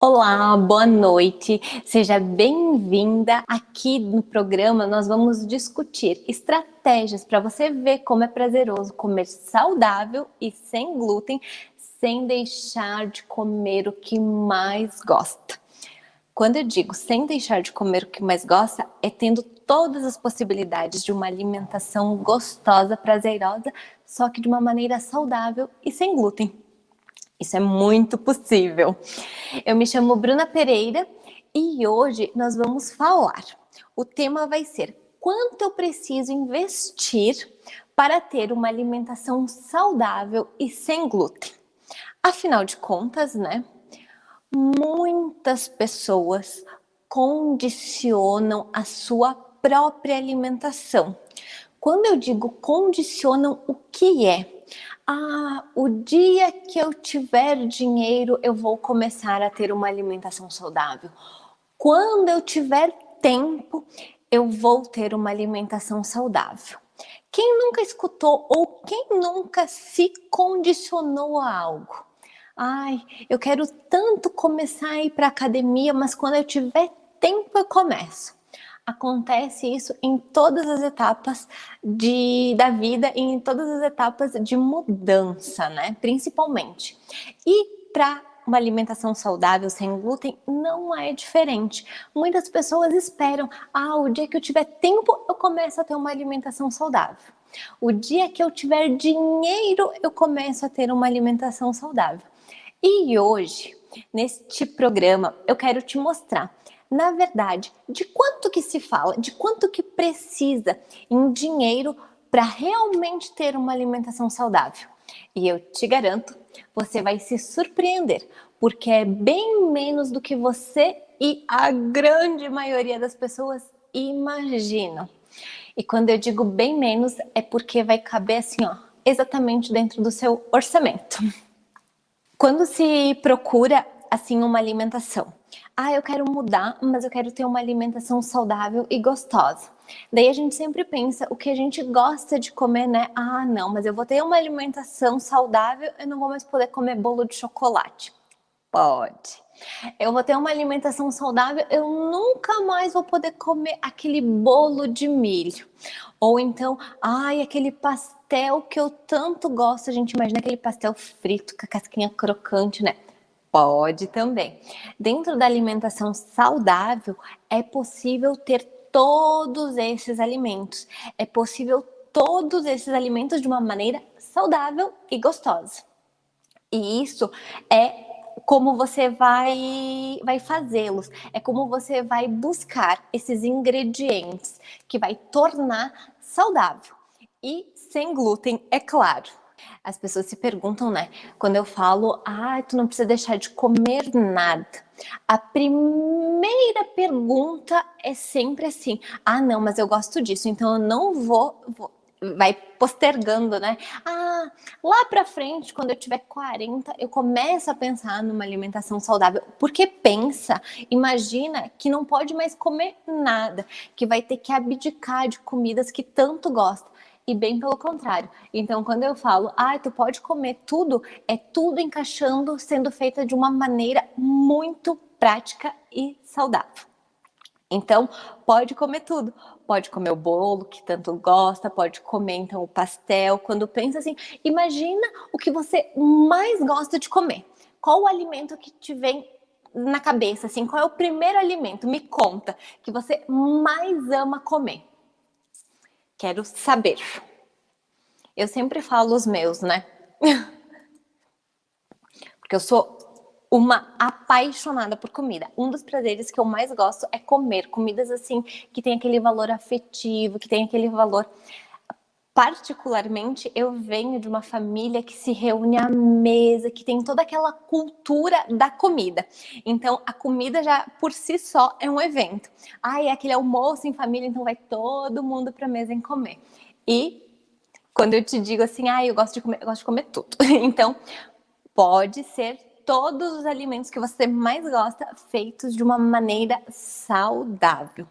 Olá, boa noite, seja bem-vinda. Aqui no programa nós vamos discutir estratégias para você ver como é prazeroso comer saudável e sem glúten, sem deixar de comer o que mais gosta. Quando eu digo sem deixar de comer o que mais gosta, é tendo todas as possibilidades de uma alimentação gostosa, prazerosa, só que de uma maneira saudável e sem glúten. Isso é muito possível. Eu me chamo Bruna Pereira e hoje nós vamos falar. O tema vai ser quanto eu preciso investir para ter uma alimentação saudável e sem glúten. Afinal de contas, né? Muitas pessoas condicionam a sua própria alimentação. Quando eu digo condicionam, o que é? O dia que eu tiver dinheiro, eu vou começar a ter uma alimentação saudável. Quando eu tiver tempo, eu vou ter uma alimentação saudável. Quem nunca escutou ou quem nunca se condicionou a algo? Eu quero tanto começar a ir para a academia, mas quando eu tiver tempo eu começo. Acontece isso em todas as etapas da vida e em todas as etapas de mudança, né? Principalmente. E para uma alimentação saudável sem glúten não é diferente. Muitas pessoas esperam, o dia que eu tiver tempo eu começo a ter uma alimentação saudável. O dia que eu tiver dinheiro eu começo a ter uma alimentação saudável. E hoje, neste programa, eu quero te mostrar, na verdade, de quanto que se fala, de quanto que precisa em dinheiro para realmente ter uma alimentação saudável. E eu te garanto, você vai se surpreender, porque é bem menos do que você e a grande maioria das pessoas imaginam. E quando eu digo bem menos, é porque vai caber assim, exatamente dentro do seu orçamento. Quando se procura assim uma alimentação, eu quero mudar, mas eu quero ter uma alimentação saudável e gostosa. Daí a gente sempre pensa o que a gente gosta de comer, né? Não, mas eu vou ter uma alimentação saudável, eu não vou mais poder comer bolo de chocolate. Pode. Eu vou ter uma alimentação saudável, eu nunca mais vou poder comer aquele bolo de milho. Ou então, aquele pastel que eu tanto gosto, a gente imagina aquele pastel frito com a casquinha crocante, né? Pode também. Dentro da alimentação saudável, é possível ter todos esses alimentos. É possível todos esses alimentos de uma maneira saudável e gostosa. E isso é como você vai fazê-los, é como você vai buscar esses ingredientes que vai tornar saudável e sem glúten, é claro. As pessoas se perguntam, né? Quando eu falo, tu não precisa deixar de comer nada. A primeira pergunta é sempre assim, não, mas eu gosto disso, então eu não vou vai postergando, né? Lá pra frente, quando eu tiver 40, eu começo a pensar numa alimentação saudável. Porque imagina que não pode mais comer nada, que vai ter que abdicar de comidas que tanto gosta. E bem pelo contrário. Então, quando eu falo, tu pode comer tudo, é tudo encaixando, sendo feita de uma maneira muito prática e saudável. Então, pode comer tudo. Pode comer o bolo que tanto gosta, pode comer então o pastel. Quando pensa assim, imagina o que você mais gosta de comer. Qual o alimento que te vem na cabeça, assim? Qual é o primeiro alimento? Me conta, que você mais ama comer. Quero saber. Eu sempre falo os meus, né? Porque eu sou uma apaixonada por comida. Um dos prazeres que eu mais gosto é comer comidas assim que tem aquele valor afetivo, que tem aquele valor. Particularmente, eu venho de uma família que se reúne à mesa, que tem toda aquela cultura da comida. Então, a comida já por si só é um evento. É aquele almoço em família, então vai todo mundo para a mesa em comer. E quando eu te digo assim, eu gosto de comer tudo. Então, pode ser todos os alimentos que você mais gosta, feitos de uma maneira saudável.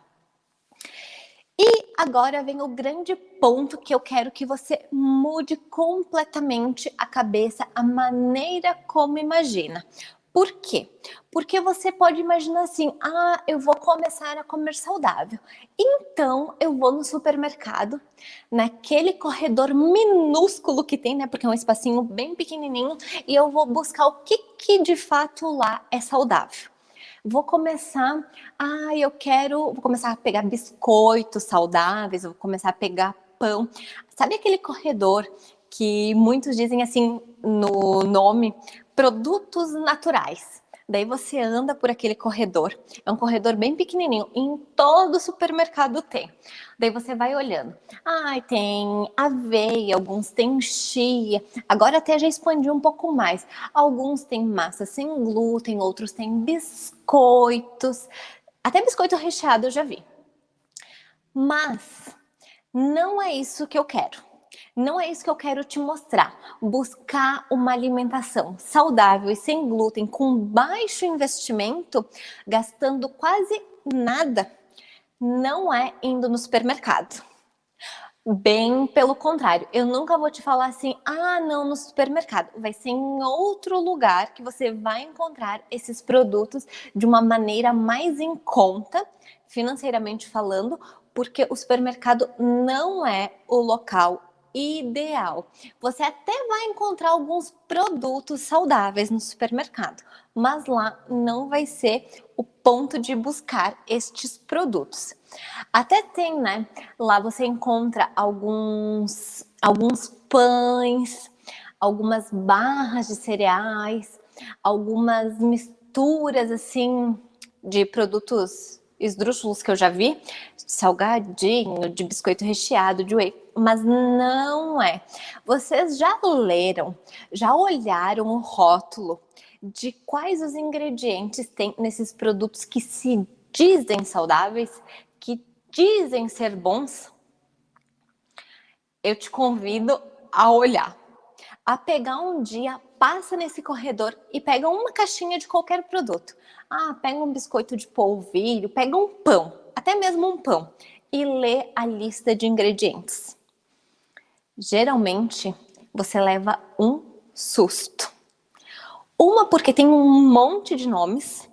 E agora vem o grande ponto que eu quero que você mude completamente a cabeça, a maneira como imagina. Por quê? Porque você pode imaginar assim, eu vou começar a comer saudável. Então, eu vou no supermercado, naquele corredor minúsculo que tem, né? Porque é um espacinho bem pequenininho, e eu vou buscar o que de fato lá é saudável. Vou começar, vou começar a pegar biscoitos saudáveis, vou começar a pegar pão. Sabe aquele corredor que muitos dizem assim no nome, produtos naturais? Daí você anda por aquele corredor, é um corredor bem pequenininho, em todo supermercado tem. Daí você vai olhando, tem aveia, alguns tem chia, agora até já expandiu um pouco mais. Alguns têm massa sem glúten, outros têm biscoitos, até biscoito recheado eu já vi. Mas não é isso que eu quero. Não é isso que eu quero te mostrar. Buscar uma alimentação saudável e sem glúten, com baixo investimento, gastando quase nada, não é indo no supermercado. Bem pelo contrário, eu nunca vou te falar assim, não, no supermercado. Vai ser em outro lugar que você vai encontrar esses produtos de uma maneira mais em conta, financeiramente falando, porque o supermercado não é o local ideal. Você até vai encontrar alguns produtos saudáveis no supermercado, mas lá não vai ser o ponto de buscar estes produtos. Até tem, né? Lá você encontra alguns pães, algumas barras de cereais, algumas misturas assim de produtos esdrúxulos que eu já vi, salgadinho, de biscoito recheado, de whey, mas não é. Vocês já leram, já olharam o rótulo de quais os ingredientes tem nesses produtos que se dizem saudáveis, que dizem ser bons? Eu te convido a olhar, a pegar um dia, passa nesse corredor e pega uma caixinha de qualquer produto. Pega um biscoito de polvilho, pega um pão, até mesmo um pão, e lê a lista de ingredientes. Geralmente, você leva um susto. Uma, porque tem um monte de nomes.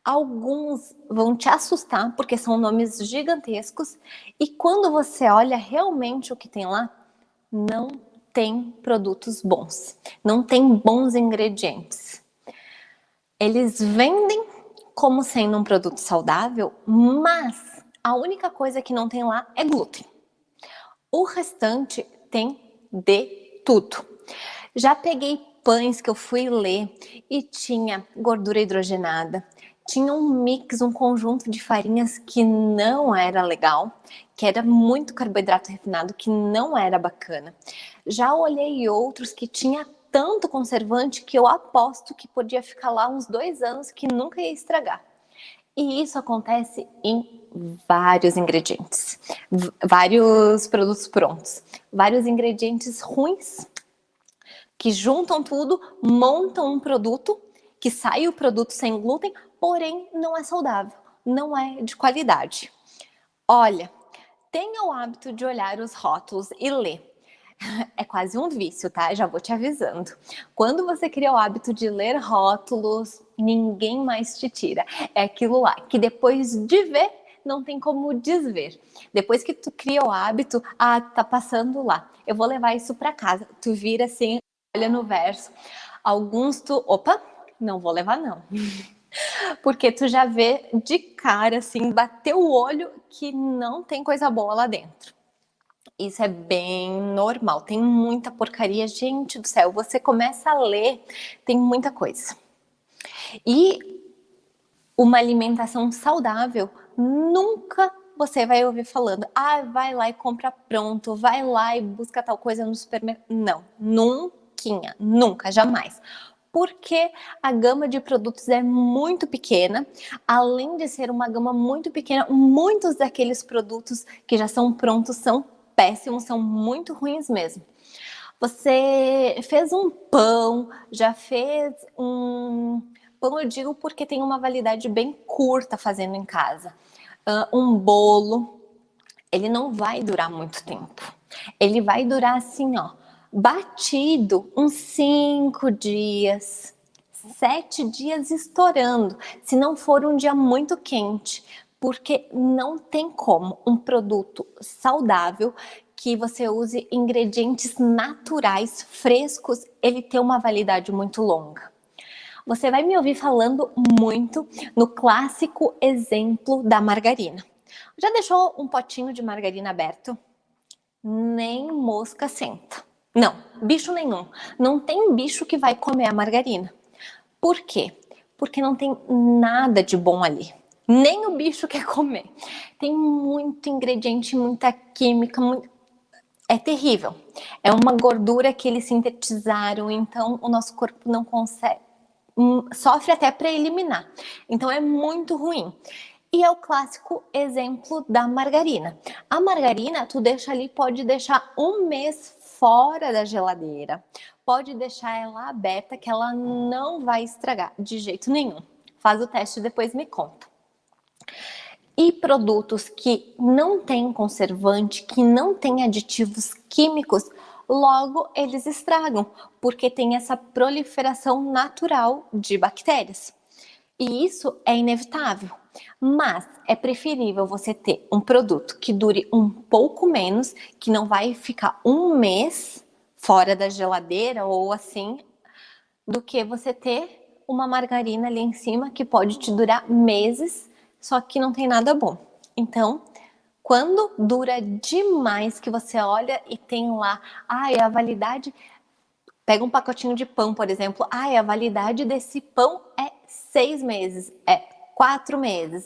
Alguns vão te assustar, porque são nomes gigantescos. E quando você olha realmente o que tem lá, não tem produtos bons. Não tem bons ingredientes. Eles vendem como sendo um produto saudável, mas a única coisa que não tem lá é glúten. O restante tem de tudo. Já peguei pães que eu fui ler e tinha gordura hidrogenada, tinha um mix, um conjunto de farinhas que não era legal, que era muito carboidrato refinado, que não era bacana. Já olhei outros que tinha tanto conservante que eu aposto que podia ficar lá uns 2 anos que nunca ia estragar. E isso acontece em vários ingredientes, vários produtos prontos, vários ingredientes ruins que juntam tudo, montam um produto, que sai o produto sem glúten, porém não é saudável, não é de qualidade. Olha, tenha o hábito de olhar os rótulos e ler. É quase um vício, tá? Já vou te avisando. Quando você cria o hábito de ler rótulos, ninguém mais te tira. É aquilo lá, que depois de ver, não tem como desver. Depois que tu cria o hábito, tá passando lá, eu vou levar isso para casa. Tu vira assim, olha no verso. Alguns opa, não vou levar não. Porque tu já vê de cara, assim, bateu o olho que não tem coisa boa lá dentro. Isso é bem normal, tem muita porcaria, gente do céu, você começa a ler, tem muita coisa. E uma alimentação saudável, nunca você vai ouvir falando, vai lá e compra pronto, vai lá e busca tal coisa no supermercado. Não, nunca, jamais. Porque a gama de produtos é muito pequena, além de ser uma gama muito pequena, muitos daqueles produtos que já são prontos são péssimos, são muito ruins mesmo. Você fez um pão, já fez um pão, eu digo porque tem uma validade bem curta fazendo em casa. Um bolo, ele não vai durar muito tempo. Ele vai durar assim, batido uns 5 dias, 7 dias estourando, se não for um dia muito quente, porque não tem como um produto saudável que você use ingredientes naturais, frescos, ele ter uma validade muito longa. Você vai me ouvir falando muito no clássico exemplo da margarina. Já deixou um potinho de margarina aberto? Nem mosca senta. Não, bicho nenhum. Não tem bicho que vai comer a margarina. Por quê? Porque não tem nada de bom ali. Nem o bicho quer comer. Tem muito ingrediente, muita química, é terrível. É uma gordura que eles sintetizaram, então o nosso corpo não consegue, sofre até para eliminar. Então é muito ruim. E é o clássico exemplo da margarina. A margarina, tu deixa ali, pode deixar um mês fora da geladeira. Pode deixar ela aberta, que ela não vai estragar de jeito nenhum. Faz o teste e depois me conta. E produtos que não têm conservante, que não têm aditivos químicos, logo eles estragam, porque tem essa proliferação natural de bactérias. E isso é inevitável. Mas é preferível você ter um produto que dure um pouco menos, que não vai ficar um mês fora da geladeira ou assim, do que você ter uma margarina ali em cima que pode te durar meses, só que não tem nada bom. Então, quando dura demais, que você olha e tem lá, a validade, pega um pacotinho de pão, por exemplo, a validade desse pão é 6 meses, é 4 meses,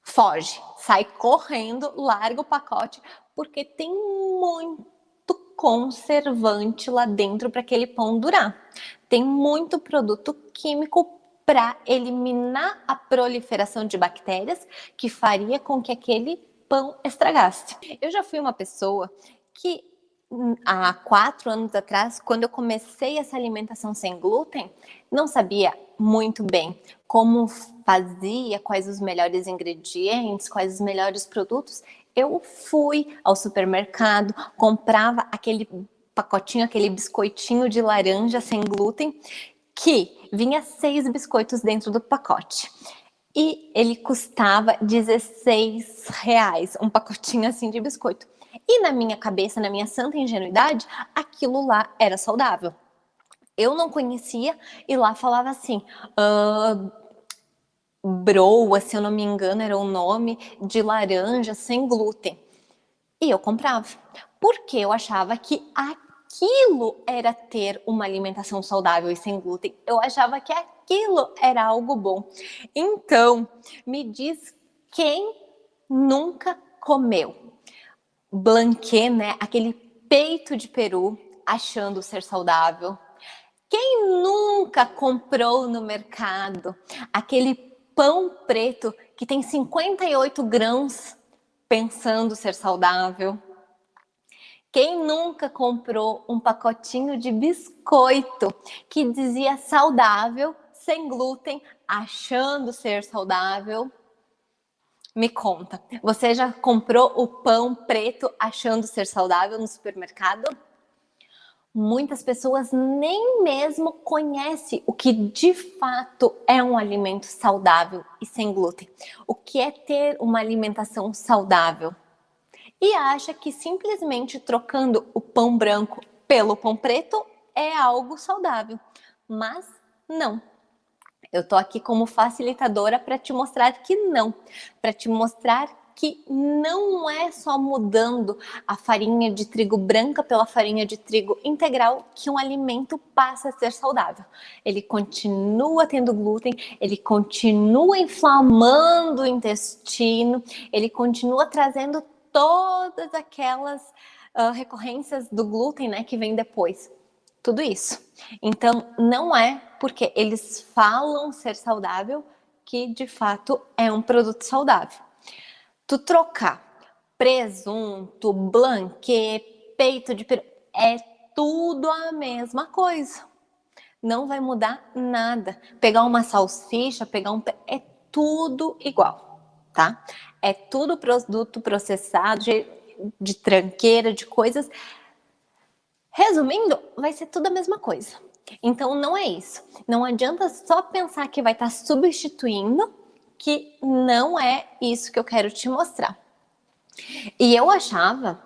foge, sai correndo, larga o pacote, porque tem muito conservante lá dentro para aquele pão durar. Tem muito produto químico para eliminar a proliferação de bactérias que faria com que aquele pão estragasse. Eu já fui uma pessoa que há 4 anos atrás, quando eu comecei essa alimentação sem glúten, não sabia muito bem como fazia, quais os melhores ingredientes, quais os melhores produtos. Eu fui ao supermercado, comprava aquele pacotinho, aquele biscoitinho de laranja sem glúten, que vinha 6 biscoitos dentro do pacote. E ele custava R$16, um pacotinho assim de biscoito. E na minha cabeça, na minha santa ingenuidade, aquilo lá era saudável. Eu não conhecia e lá falava assim, broa, se eu não me engano era o nome, de laranja sem glúten. E eu comprava, porque eu achava que aquilo era ter uma alimentação saudável e sem glúten. Eu achava que aquilo era algo bom. Então, me diz quem nunca comeu blanquê, né? Aquele peito de peru, achando ser saudável. Quem nunca comprou no mercado aquele pão preto que tem 58 grãos, pensando ser saudável? Quem nunca comprou um pacotinho de biscoito que dizia saudável, sem glúten, achando ser saudável? Me conta, você já comprou o pão preto achando ser saudável no supermercado? Muitas pessoas nem mesmo conhecem o que de fato é um alimento saudável e sem glúten. O que é ter uma alimentação saudável? E acha que simplesmente trocando o pão branco pelo pão preto é algo saudável. Mas não. Eu tô aqui como facilitadora para te mostrar que não. Para te mostrar que não é só mudando a farinha de trigo branca pela farinha de trigo integral que um alimento passa a ser saudável. Ele continua tendo glúten, ele continua inflamando o intestino, ele continua trazendo todas aquelas recorrências do glúten, né, que vem depois. Tudo isso. Então, não é porque eles falam ser saudável que de fato é um produto saudável. Tu trocar presunto, blanquê, peito de peru, é tudo a mesma coisa. Não vai mudar nada. Pegar uma salsicha, é tudo igual, tá? É tudo produto processado, de tranqueira, de coisas. Resumindo, vai ser tudo a mesma coisa. Então não é isso. Não adianta só pensar que vai estar substituindo, que não é isso que eu quero te mostrar. E eu achava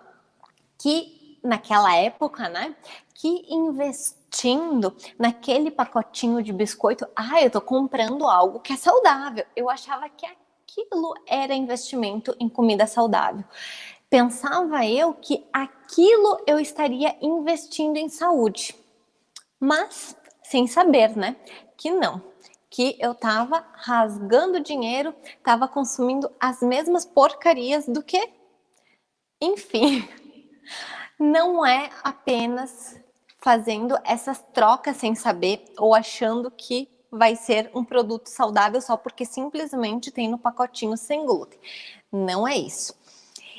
que naquela época, né, que investindo naquele pacotinho de biscoito, eu tô comprando algo que é saudável. Eu achava que aquilo era investimento em comida saudável. Pensava eu que aquilo eu estaria investindo em saúde. Mas sem saber, né, que não, que eu tava rasgando dinheiro, tava consumindo as mesmas porcarias do que, enfim, não é apenas fazendo essas trocas sem saber ou achando que vai ser um produto saudável só porque simplesmente tem no pacotinho sem glúten. Não é isso.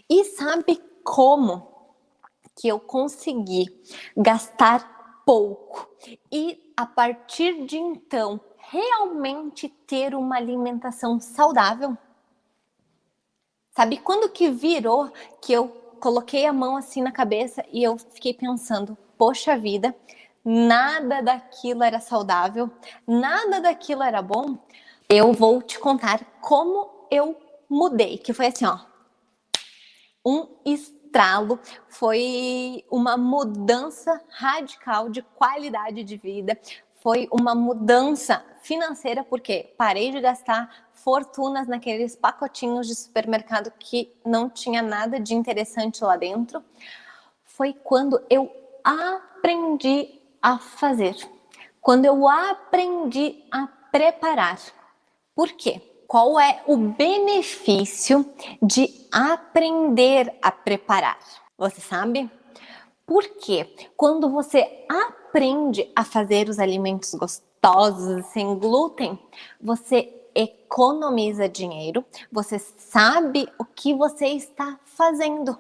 E sabe como que eu consegui gastar pouco e a partir de então realmente ter uma alimentação saudável? Sabe quando que virou que eu coloquei a mão assim na cabeça e eu fiquei pensando, poxa vida, nada daquilo era saudável, nada daquilo era bom? Eu vou te contar como eu mudei, que foi assim, ó, um estralo, foi uma mudança radical de qualidade de vida, foi uma mudança financeira, porque parei de gastar fortunas naqueles pacotinhos de supermercado que não tinha nada de interessante lá dentro. Foi quando eu aprendi a fazer, quando eu aprendi a preparar. Por quê? Qual é o benefício de aprender a preparar? Você sabe? Porque quando você aprende a fazer os alimentos gostosos sem glúten, você economiza dinheiro, você sabe o que você está fazendo.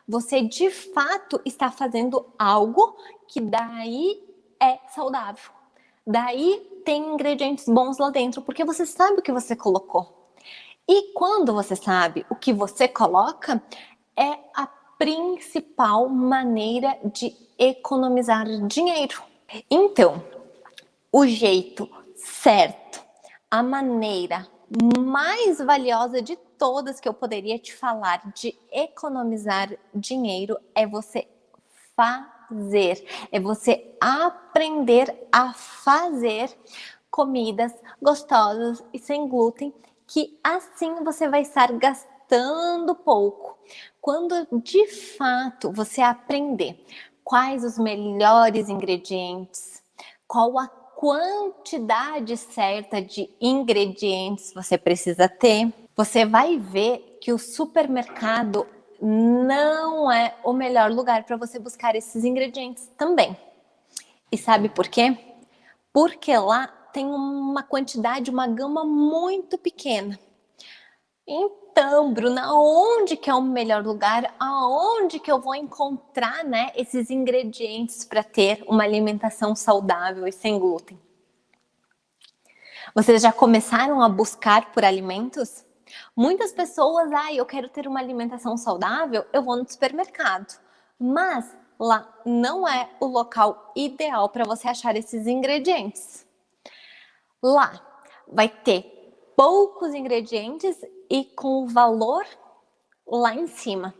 Você de fato está fazendo algo que daí é saudável. Daí tem ingredientes bons lá dentro, porque você sabe o que você colocou. E quando você sabe o que você coloca, é a principal maneira de economizar dinheiro. Então, o jeito certo, a maneira mais valiosa de todas que eu poderia te falar de economizar dinheiro é você fazer, é você aprender a fazer comidas gostosas e sem glúten, que assim você vai estar gastando pouco. Quando de fato você aprender quais os melhores ingredientes, qual a quantidade certa de ingredientes você precisa ter, você vai ver que o supermercado não é o melhor lugar para você buscar esses ingredientes também. E sabe por quê? Porque lá tem uma quantidade, uma gama muito pequena. Então, Bruna, onde que é o melhor lugar? Aonde que eu vou encontrar, né, esses ingredientes para ter uma alimentação saudável e sem glúten? Vocês já começaram a buscar por alimentos? Muitas pessoas, eu quero ter uma alimentação saudável, eu vou no supermercado. Mas lá não é o local ideal para você achar esses ingredientes. Lá vai ter poucos ingredientes e com o valor lá em cima.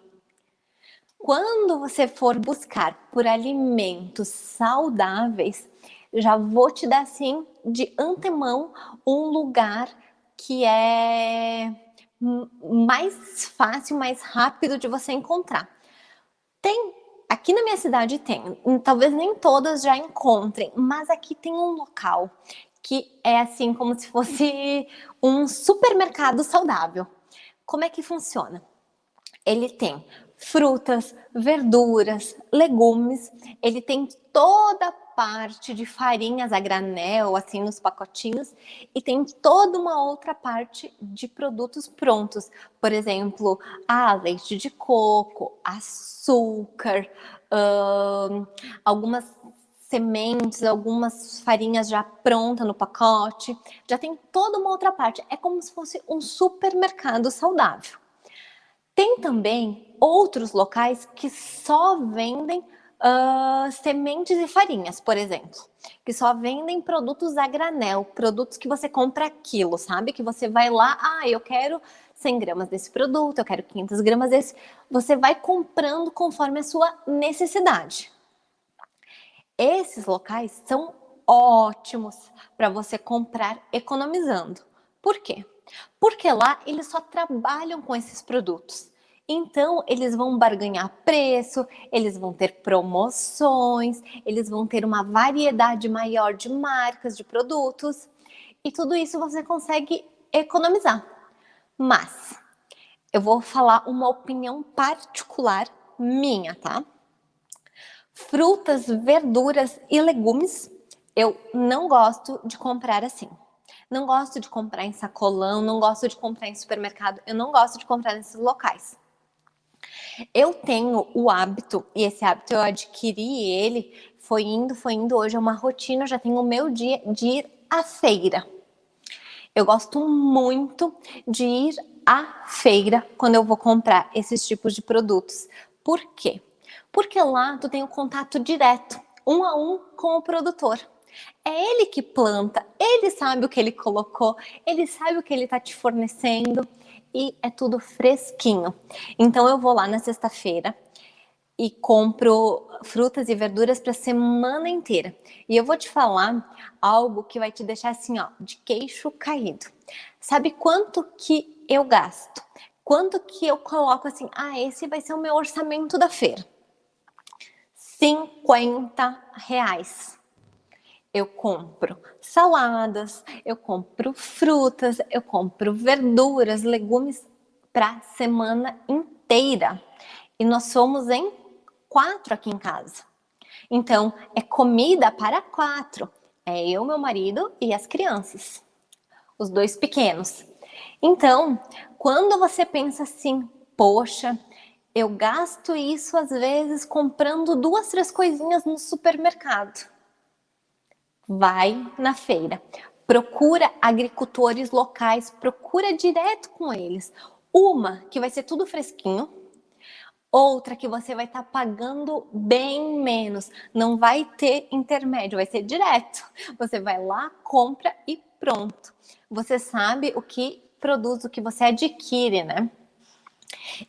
Quando você for buscar por alimentos saudáveis, já vou te dar assim de antemão um lugar que é mais fácil, mais rápido de você encontrar. Aqui na minha cidade tem, talvez nem todas já encontrem, mas aqui tem um local que é assim como se fosse um supermercado saudável. Como é que funciona? Ele tem frutas, verduras, legumes, ele tem toda a parte de farinhas a granel, assim, nos pacotinhos, e tem toda uma outra parte de produtos prontos. Por exemplo, leite de coco, açúcar, algumas sementes, algumas farinhas já prontas no pacote. Já tem toda uma outra parte. É como se fosse um supermercado saudável. Tem também outros locais que só vendem sementes e farinhas, por exemplo, que só vendem produtos a granel, produtos que você compra quilo, sabe? Que você vai lá, eu quero 100 gramas desse produto, eu quero 500 gramas desse. Você vai comprando conforme a sua necessidade. Esses locais são ótimos para você comprar economizando. Por quê? Porque lá eles só trabalham com esses produtos. Então, eles vão barganhar preço, eles vão ter promoções, eles vão ter uma variedade maior de marcas, de produtos, e tudo isso você consegue economizar. Mas, eu vou falar uma opinião particular minha, tá? Frutas, verduras e legumes, eu não gosto de comprar assim. Não gosto de comprar em sacolão, não gosto de comprar em supermercado, eu não gosto de comprar nesses locais. Eu tenho o hábito, e esse hábito eu adquiri ele, foi indo, hoje é uma rotina, eu já tenho o meu dia de ir à feira. Eu gosto muito de ir à feira quando eu vou comprar esses tipos de produtos. Por quê? Porque lá tu tem o contato direto, um a um, com o produtor. É ele que planta, ele sabe o que ele colocou, ele sabe o que ele está te fornecendo e é tudo fresquinho. Então eu vou lá na sexta-feira e compro frutas e verduras para a semana inteira. E eu vou te falar algo que vai te deixar assim, ó, de queixo caído. Sabe quanto que eu gasto? Quanto que eu coloco assim, esse vai ser o meu orçamento da feira? R$ 50. Eu compro saladas, eu compro frutas, eu compro verduras, legumes para a semana inteira. E nós somos em 4 aqui em casa. Então, é comida para 4. É eu, meu marido e as crianças. Os 2 pequenos. Então, quando você pensa assim, poxa, eu gasto isso às vezes comprando 2, 3 coisinhas no supermercado. Vai na feira, procura agricultores locais, procura direto com eles. Uma que vai ser tudo fresquinho, outra que você vai estar pagando bem menos, não vai ter intermédio, vai ser direto. Você vai lá, compra e pronto. Você sabe o que produz, o que você adquire, né?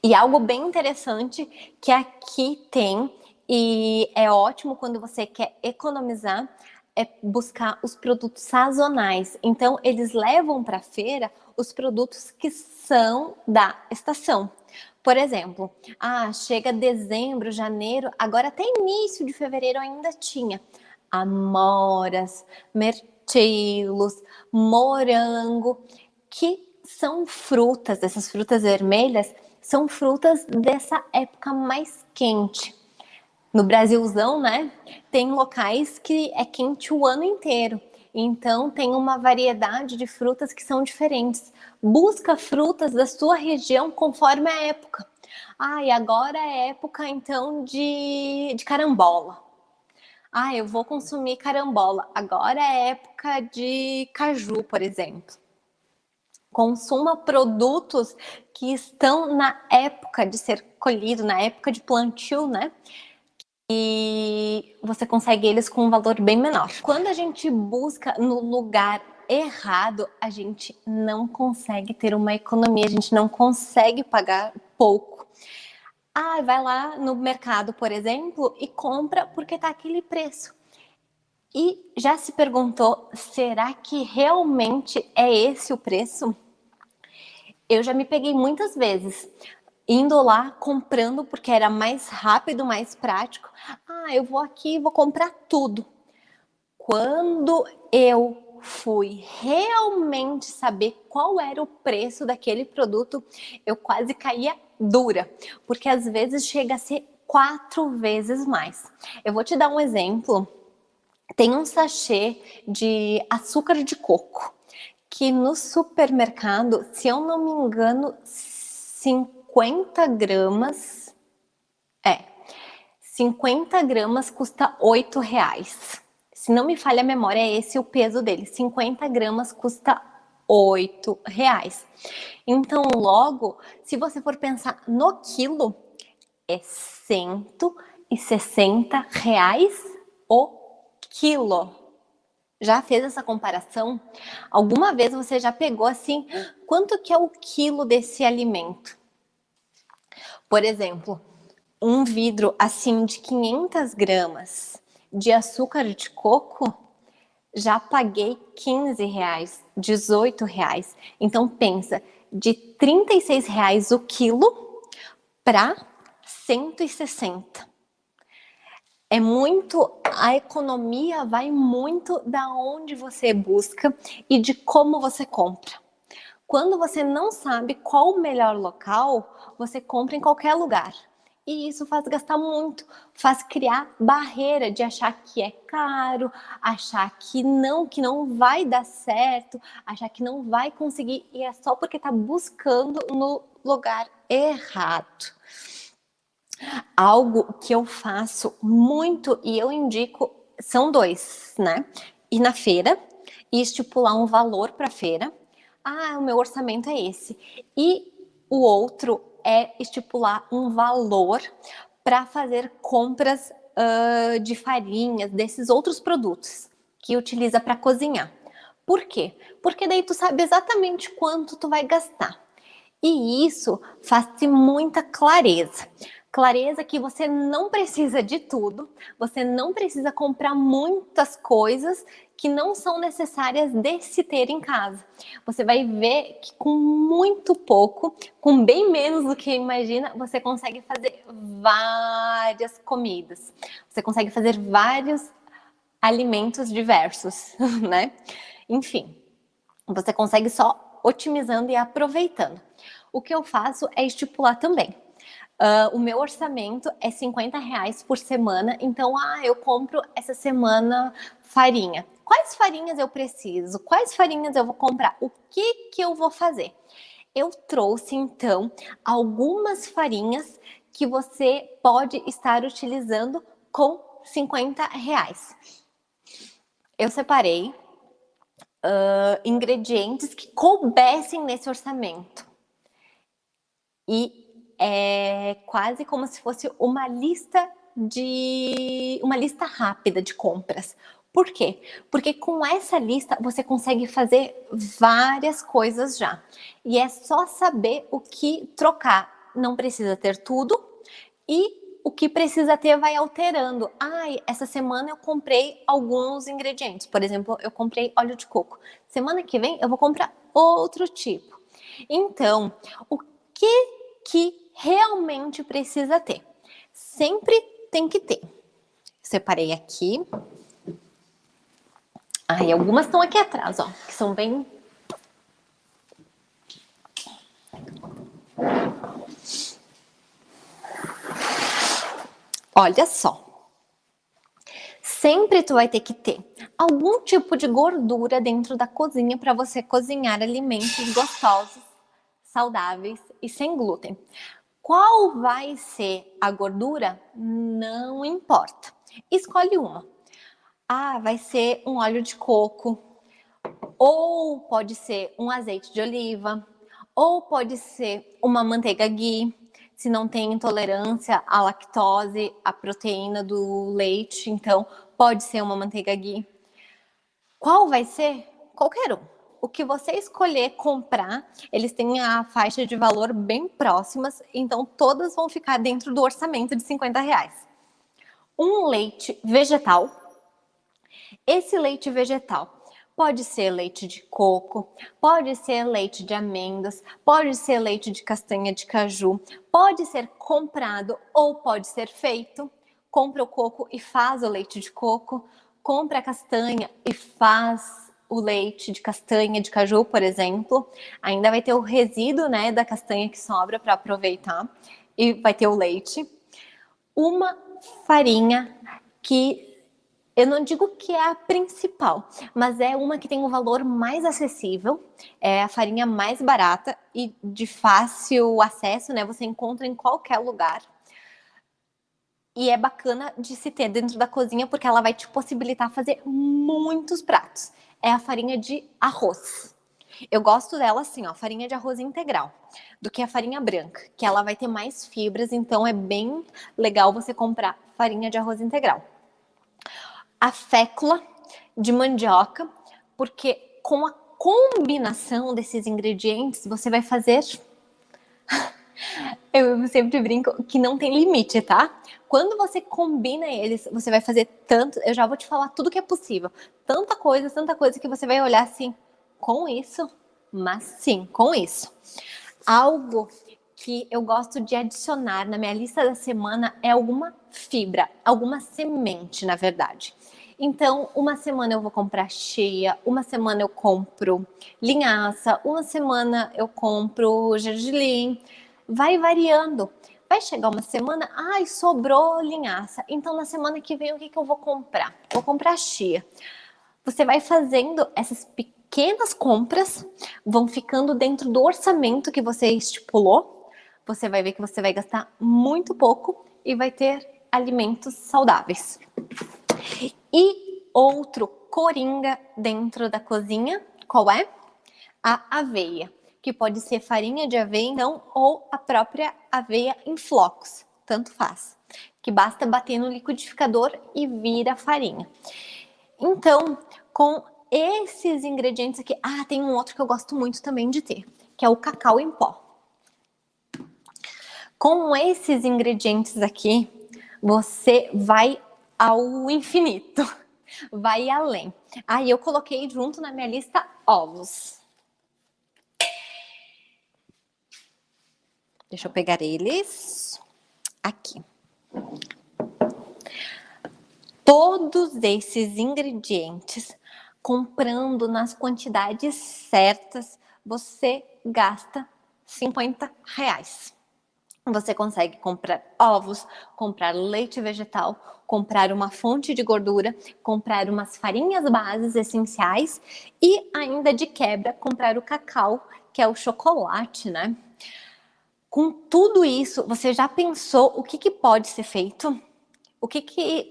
E algo bem interessante que aqui tem, e é ótimo quando você quer economizar, é buscar os produtos sazonais. Então, eles levam para a feira os produtos que são da estação. Por exemplo, chega dezembro, janeiro, agora até início de fevereiro ainda tinha amoras, mirtilos, morango, que são frutas, essas frutas vermelhas, são frutas dessa época mais quente. No Brasilzão, né, tem locais que é quente o ano inteiro. Então, tem uma variedade de frutas que são diferentes. Busca frutas da sua região conforme a época. E agora é época, então, de carambola. Eu vou consumir carambola. Agora é época de caju, por exemplo. Consuma produtos que estão na época de ser colhido, na época de plantio, né? E você consegue eles com um valor bem menor. Quando a gente busca no lugar errado, a gente não consegue ter uma economia, a gente não consegue pagar pouco. Vai lá no mercado, por exemplo, e compra porque tá aquele preço. E já se perguntou, será que realmente é esse o preço? Eu já me peguei muitas vezes indo lá comprando porque era mais rápido, mais prático. Eu vou aqui e vou comprar tudo. Quando eu fui realmente saber qual era o preço daquele produto, eu quase caía dura, porque às vezes chega a ser 4 vezes mais. Eu vou te dar um exemplo. Tem um sachê de açúcar de coco, que no supermercado, se eu não me engano, 50 gramas, 50 gramas custa R$ 8. Se não me falha a memória, é esse o peso dele. 50 gramas custa R$ 8. Então, logo, se você for pensar no quilo, é R$ 160 o quilo. Já fez essa comparação? Alguma vez você já pegou assim, quanto que é o quilo desse alimento? Por exemplo, um vidro assim de 500 gramas de açúcar de coco, já paguei R$ 15, R$ 18. Então pensa, de R$ 36 o quilo para 160. É muito, a economia vai muito da onde você busca e de como você compra. Quando você não sabe qual o melhor local, você compra em qualquer lugar. E isso faz gastar muito, faz criar barreira de achar que é caro, achar que não vai dar certo, achar que não vai conseguir, e é só porque está buscando no lugar errado. Algo que eu faço muito e eu indico são dois, né? Ir na feira e estipular um valor para a feira. Ah, o meu orçamento é esse. E o outro é estipular um valor para fazer compras de farinhas, desses outros produtos que utiliza para cozinhar. Por quê? Porque daí tu sabe exatamente quanto tu vai gastar. E isso faz-te muita clareza. Clareza que você não precisa de tudo, você não precisa comprar muitas coisas que não são necessárias de se ter em casa. Você vai ver que com muito pouco, com bem menos do que imagina, você consegue fazer várias comidas. Você consegue fazer vários alimentos diversos, né? Enfim, você consegue só otimizando e aproveitando. O que eu faço é estipular também. O meu orçamento é R$ 50 por semana, então eu compro essa semana farinha. Quais farinhas eu preciso? Quais farinhas eu vou comprar? O que eu vou fazer? Eu trouxe então algumas farinhas que você pode estar utilizando com R$ 50. Eu separei ingredientes que coubessem nesse orçamento. E é quase como se fosse uma lista rápida de compras. Por quê? Porque com essa lista você consegue fazer várias coisas já. E é só saber o que trocar. Não precisa ter tudo e o que precisa ter vai alterando. Essa semana eu comprei alguns ingredientes. Por exemplo, eu comprei óleo de coco. Semana que vem eu vou comprar outro tipo. Então, o que realmente precisa ter? Sempre tem que ter. Separei aqui. E algumas estão aqui atrás, ó, que são bem... Olha só. Sempre tu vai ter que ter algum tipo de gordura dentro da cozinha para você cozinhar alimentos gostosos, saudáveis e sem glúten. Qual vai ser a gordura? Não importa. Escolhe uma. Vai ser um óleo de coco, ou pode ser um azeite de oliva, ou pode ser uma manteiga ghee, se não tem intolerância à lactose, à proteína do leite, então pode ser uma manteiga ghee. Qual vai ser? Qualquer um. O que você escolher comprar, eles têm a faixa de valor bem próximas, então todas vão ficar dentro do orçamento de R$ 50. Um leite vegetal. Esse leite vegetal pode ser leite de coco, pode ser leite de amêndoas, pode ser leite de castanha de caju, pode ser comprado ou pode ser feito. Compra o coco e faz o leite de coco, compra a castanha e faz o leite de castanha de caju, por exemplo. Ainda vai ter o resíduo, né, da castanha que sobra para aproveitar e vai ter o leite. Uma farinha que eu não digo que é a principal, mas é uma que tem um valor mais acessível, é a farinha mais barata e de fácil acesso, né? Você encontra em qualquer lugar. E é bacana de se ter dentro da cozinha porque ela vai te possibilitar fazer muitos pratos. É a farinha de arroz. Eu gosto dela assim, ó, farinha de arroz integral, do que a farinha branca, que ela vai ter mais fibras, então é bem legal você comprar farinha de arroz integral. A fécula de mandioca, porque com a combinação desses ingredientes, você vai fazer... Eu sempre brinco que não tem limite, tá? Quando você combina eles, você vai fazer tanto... Eu já vou te falar tudo que é possível. Tanta coisa que você vai olhar assim, com isso, mas sim, com isso. Algo que eu gosto de adicionar na minha lista da semana é alguma fibra, alguma semente, na verdade. Então, uma semana eu vou comprar chia, uma semana eu compro linhaça, uma semana eu compro gergelim. Vai variando. Vai chegar uma semana, ai, sobrou linhaça. Então, na semana que vem, o que eu vou comprar? Vou comprar chia. Você vai fazendo essas pequenas compras, vão ficando dentro do orçamento que você estipulou. Você vai ver que você vai gastar muito pouco e vai ter alimentos saudáveis. E outro coringa dentro da cozinha, qual é? A aveia, que pode ser farinha de aveia então, ou a própria aveia em flocos, tanto faz. Que basta bater no liquidificador e vira farinha. Então, com esses ingredientes aqui... Ah, tem um outro que eu gosto muito também de ter, que é o cacau em pó. Com esses ingredientes aqui, você vai ao infinito, vai além. Ah, e eu coloquei junto na minha lista ovos. Deixa eu pegar eles aqui. Todos esses ingredientes, comprando nas quantidades certas, você gasta R$50. Você consegue comprar ovos, comprar leite vegetal, comprar uma fonte de gordura, comprar umas farinhas bases essenciais e ainda de quebra comprar o cacau, que é o chocolate, né? Com tudo isso, você já pensou o que pode ser feito?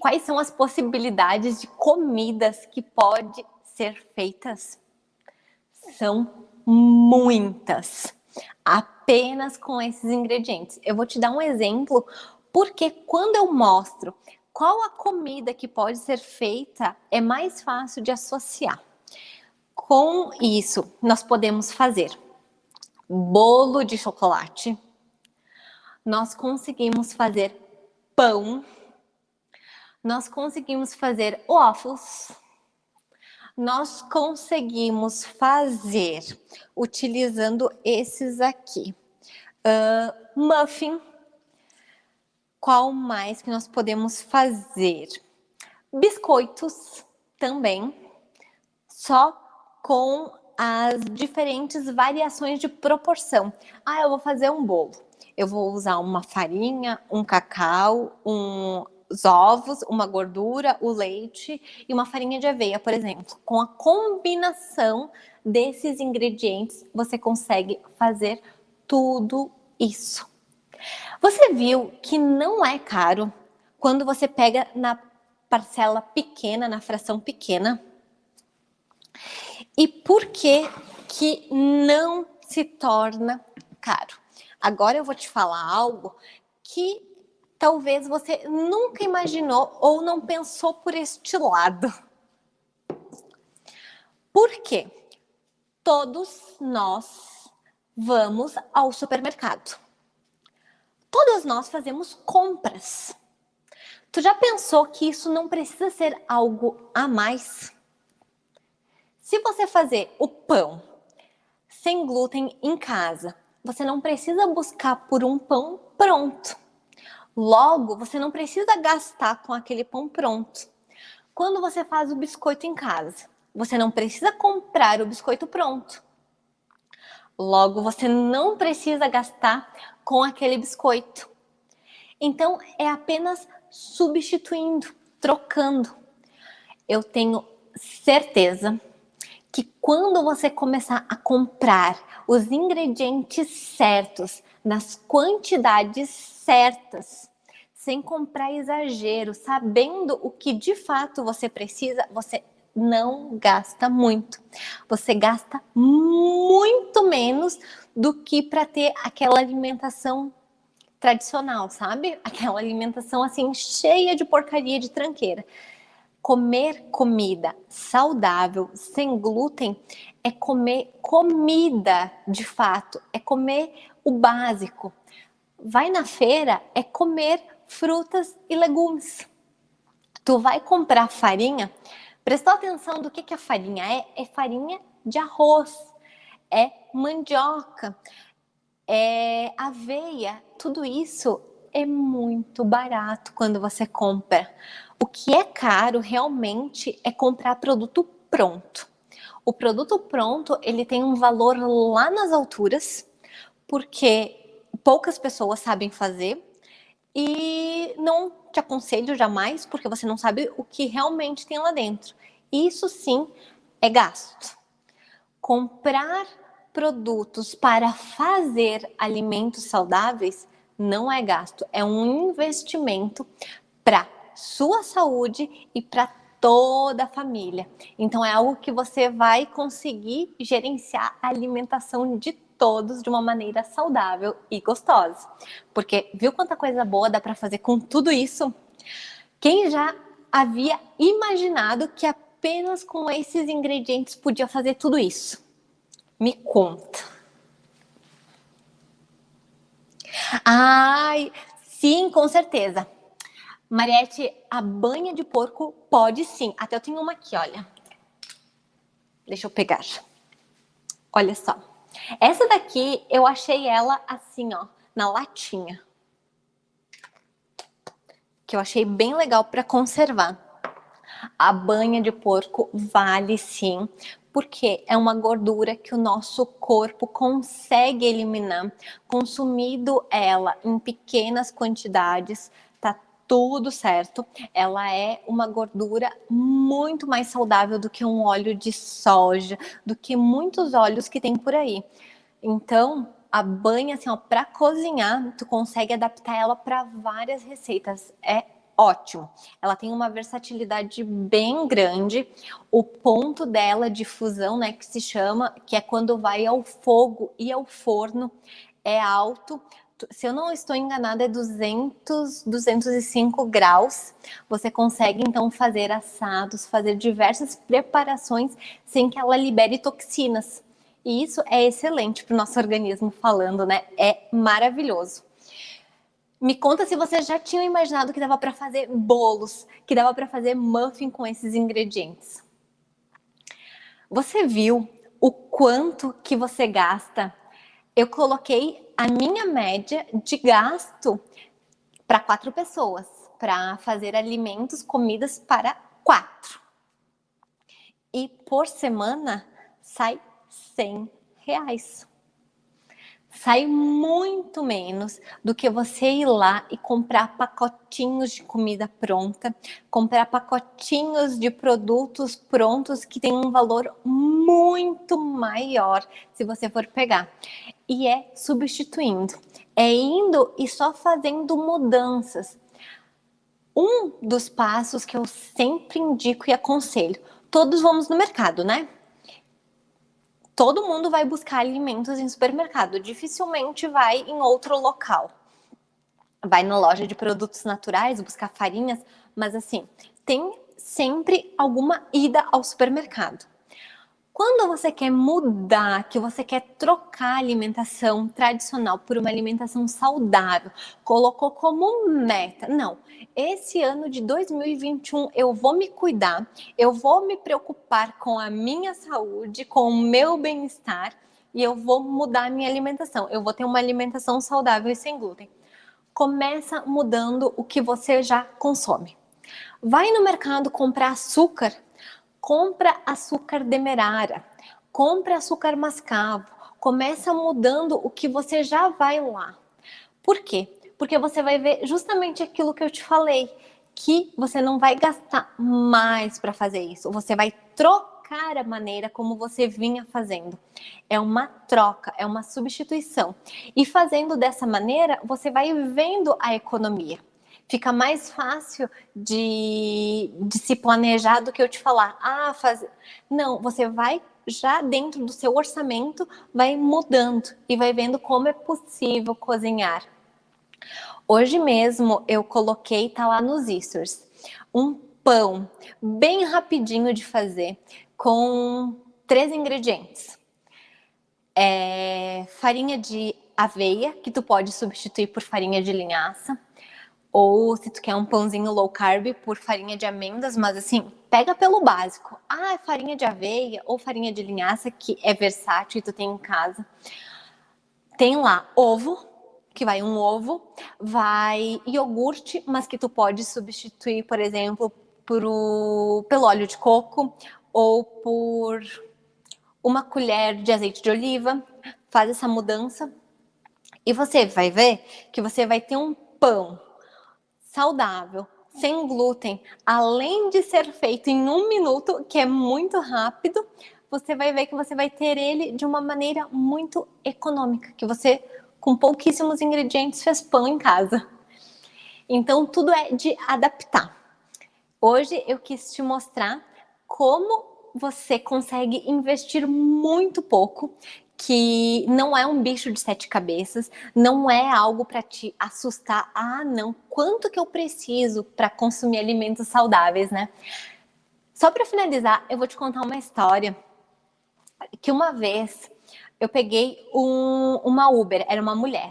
Quais são as possibilidades de comidas que podem ser feitas? São muitas, apenas com esses ingredientes. Eu vou te dar um exemplo, porque quando eu mostro qual a comida que pode ser feita, é mais fácil de associar. Com isso, nós podemos fazer bolo de chocolate, nós conseguimos fazer pão, nós conseguimos fazer waffles, nós conseguimos fazer, utilizando esses aqui, muffin. Qual mais que nós podemos fazer? Biscoitos também, só com as diferentes variações de proporção. Ah, eu vou fazer um bolo. Eu vou usar uma farinha, um cacau, os ovos, uma gordura, o leite e uma farinha de aveia, por exemplo. Com a combinação desses ingredientes, você consegue fazer tudo isso. Você viu que não é caro quando você pega na parcela pequena, na fração pequena? E por que que não se torna caro? Agora eu vou te falar algo que talvez você nunca imaginou ou não pensou por este lado. Por quê? Todos nós vamos ao supermercado. Todos nós fazemos compras. Tu já pensou que isso não precisa ser algo a mais? Se você fazer o pão sem glúten em casa, você não precisa buscar por um pão pronto. Logo, você não precisa gastar com aquele pão pronto. Quando você faz o biscoito em casa, você não precisa comprar o biscoito pronto. Logo, você não precisa gastar com aquele biscoito. Então, é apenas substituindo, trocando. Eu tenho certeza que quando você começar a comprar os ingredientes certos, nas quantidades certas, sem comprar exagero, sabendo o que de fato você precisa, você não gasta muito. Você gasta muito menos do que para ter aquela alimentação tradicional, sabe? Aquela alimentação assim cheia de porcaria, de tranqueira. Comer comida saudável, sem glúten, é comer comida de fato, é comer o básico. Vai na feira, é comer frutas e legumes. Tu vai comprar farinha, prestou atenção do que a farinha é? É farinha de arroz, é mandioca, é aveia, tudo isso é muito barato quando você compra. O que é caro realmente é comprar produto pronto. O produto pronto, ele tem um valor lá nas alturas, porque poucas pessoas sabem fazer e não te aconselho jamais, porque você não sabe o que realmente tem lá dentro. Isso sim é gasto. Comprar produtos para fazer alimentos saudáveis não é gasto, é um investimento para sua saúde e para toda a família. Então é algo que você vai conseguir gerenciar a alimentação de todos de uma maneira saudável e gostosa. Porque viu quanta coisa boa dá para fazer com tudo isso? Quem já havia imaginado que apenas com esses ingredientes podia fazer tudo isso? Me conta. Ai, sim, com certeza. Mariette, a banha de porco pode sim. Até eu tenho uma aqui, olha. Deixa eu pegar. Olha só. Essa daqui, eu achei ela assim, ó, na latinha. Que eu achei bem legal para conservar. A banha de porco vale sim, porque é uma gordura que o nosso corpo consegue eliminar. Consumido ela em pequenas quantidades, tá tudo certo. Ela é uma gordura muito mais saudável do que um óleo de soja, do que muitos óleos que tem por aí. Então, a banha, assim, ó, para cozinhar, tu consegue adaptar ela para várias receitas. É ótimo. Ela tem uma versatilidade bem grande. O ponto dela de fusão, né, que se chama, que é quando vai ao fogo e ao forno, é alto. Se eu não estou enganada, é 205 graus. Você consegue, então, fazer assados, fazer diversas preparações sem que ela libere toxinas. E isso é excelente para o nosso organismo falando, né? É maravilhoso. Me conta se você já tinha imaginado que dava para fazer bolos, que dava para fazer muffin com esses ingredientes. Você viu o quanto que você gasta? Eu coloquei a minha média de gasto para 4 pessoas, para fazer alimentos, comidas para 4. E por semana sai R$100. Sai muito menos do que você ir lá e comprar pacotinhos de comida pronta, comprar pacotinhos de produtos prontos que tem um valor muito maior se você for pegar. E é substituindo, é indo e só fazendo mudanças. Um dos passos que eu sempre indico e aconselho, todos vamos no mercado, né? Todo mundo vai buscar alimentos em supermercado, dificilmente vai em outro local. Vai na loja de produtos naturais, buscar farinhas, mas assim, tem sempre alguma ida ao supermercado. Quando você quer mudar, que você quer trocar a alimentação tradicional por uma alimentação saudável, colocou como meta, não, esse ano de 2021 eu vou me cuidar, eu vou me preocupar com a minha saúde, com o meu bem-estar e eu vou mudar a minha alimentação, eu vou ter uma alimentação saudável e sem glúten. Começa mudando o que você já consome. Vai no mercado comprar açúcar. Compra açúcar demerara, compra açúcar mascavo, começa mudando o que você já vai lá. Por quê? Porque você vai ver justamente aquilo que eu te falei, que você não vai gastar mais para fazer isso, você vai trocar a maneira como você vinha fazendo. É uma troca, é uma substituição. E fazendo dessa maneira, você vai vendo a economia. Fica mais fácil de se planejar do que eu te falar, não, você vai já dentro do seu orçamento, vai mudando e vai vendo como é possível cozinhar. Hoje mesmo eu coloquei, tá lá nos stories, um pão bem rapidinho de fazer, com 3 ingredientes. Farinha de aveia, que tu pode substituir por farinha de linhaça, ou se tu quer um pãozinho low carb, por farinha de amêndoas, mas assim, pega pelo básico. Farinha de aveia ou farinha de linhaça, que é versátil e tu tem em casa. Tem lá ovo, que vai um ovo, vai iogurte, mas que tu pode substituir, por exemplo, pelo óleo de coco ou por uma colher de azeite de oliva. Faz essa mudança e você vai ver que você vai ter um pão saudável, sem glúten, além de ser feito em 1 minuto, que é muito rápido, você vai ver que você vai ter ele de uma maneira muito econômica, que você, com pouquíssimos ingredientes, fez pão em casa. Então, tudo é de adaptar. Hoje eu quis te mostrar como você consegue investir muito pouco, que não é um bicho de 7 cabeças, não é algo para te assustar. Não, quanto que eu preciso para consumir alimentos saudáveis, né? Só para finalizar, eu vou te contar uma história que uma vez eu peguei uma Uber, era uma mulher.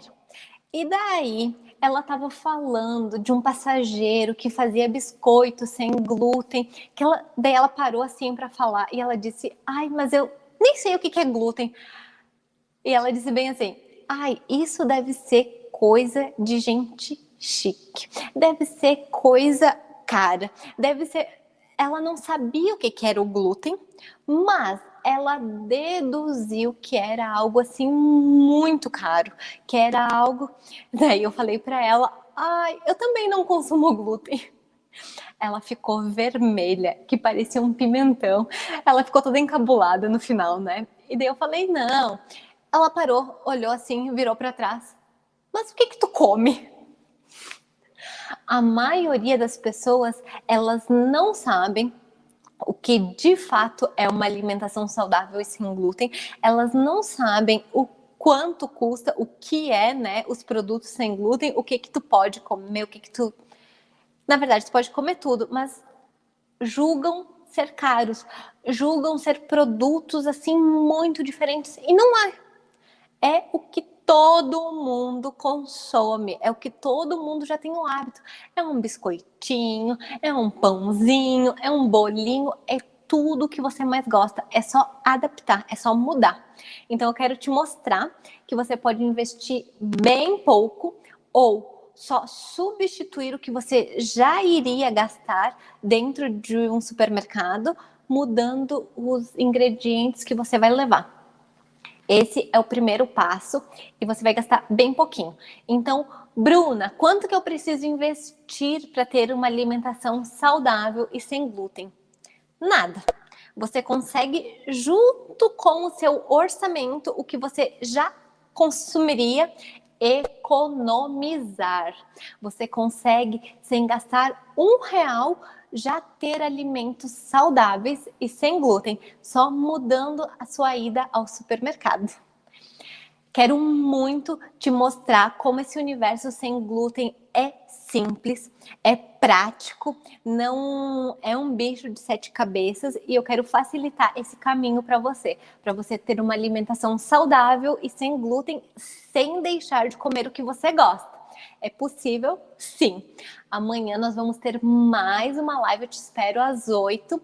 E daí ela estava falando de um passageiro que fazia biscoito sem glúten, daí ela parou assim para falar e ela disse: mas eu nem sei o que é glúten. E ela disse bem assim: isso deve ser coisa de gente chique, deve ser coisa cara, deve ser... Ela não sabia o que era o glúten, mas ela deduziu que era algo assim muito caro, que era algo... Daí eu falei para ela: eu também não consumo glúten. Ela ficou vermelha, que parecia um pimentão. Ela ficou toda encabulada no final, né? E daí eu falei: não. Ela parou, olhou assim, virou para trás. Mas o que tu come? A maioria das pessoas, elas não sabem o que de fato é uma alimentação saudável e sem glúten. Elas não sabem o quanto custa, o que é, né, os produtos sem glúten, o que tu pode comer, o que tu... Na verdade, tu pode comer tudo, mas julgam ser caros, julgam ser produtos assim muito diferentes, e não é. É o que todo mundo consome, é o que todo mundo já tem o hábito. É um biscoitinho, é um pãozinho, é um bolinho, é tudo que você mais gosta. É só adaptar, é só mudar. Então eu quero te mostrar que você pode investir bem pouco ou só substituir o que você já iria gastar dentro de um supermercado, mudando os ingredientes que você vai levar. Esse é o primeiro passo e você vai gastar bem pouquinho. Então, Bruna, quanto que eu preciso investir para ter uma alimentação saudável e sem glúten? Nada. Você consegue, junto com o seu orçamento, o que você já consumiria, economizar. Você consegue, sem gastar R$1, já ter alimentos saudáveis e sem glúten, só mudando a sua ida ao supermercado. Quero muito te mostrar como esse universo sem glúten é simples, é prático, não é um bicho de 7 cabeças, e eu quero facilitar esse caminho para você ter uma alimentação saudável e sem glúten, sem deixar de comer o que você gosta. É possível? Sim. Amanhã nós vamos ter mais uma live, eu te espero às 8h.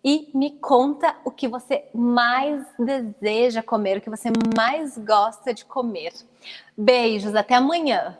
E me conta o que você mais deseja comer, o que você mais gosta de comer. Beijos, até amanhã!